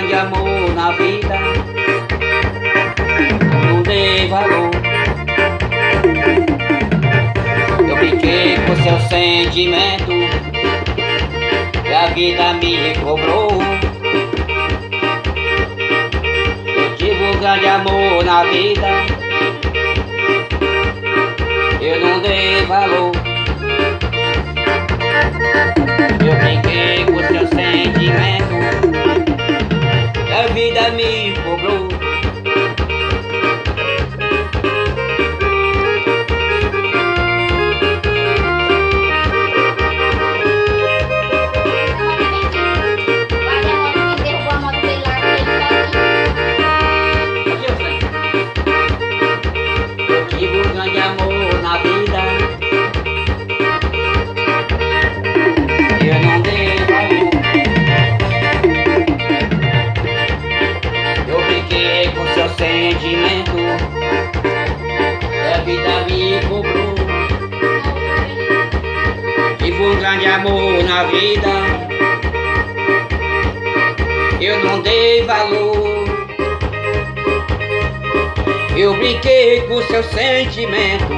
grande amor na vida, não dei valor. Eu brinquei com seu sentimento e a vida me cobrou. Eu tive um grande amor na vida, eu não dei valor. Eu brinquei com seu sentimento e a vida me cobrou. Eu tive um grande amor na vida, eu não dei valor. Eu brinquei com seu sentimento e a vida me cobrou. Tive um grande amor na vida, eu não dei valor. Eu brinquei com seu sentimento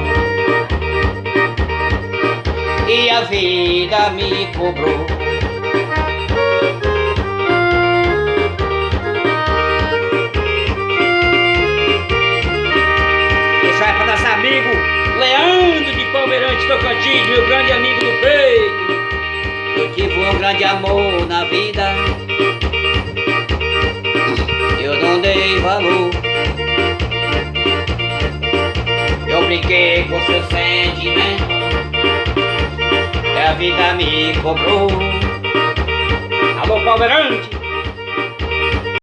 e a vida me cobrou. Isso é pra nosso amigo Leandro de Palmeirante, Tocantins, meu grande amigo do peito. Eu tive um grande amor na vida, eu não dei valor. Eu brinquei com seu sentimento e a vida me cobrou. Alô, Palmeirante!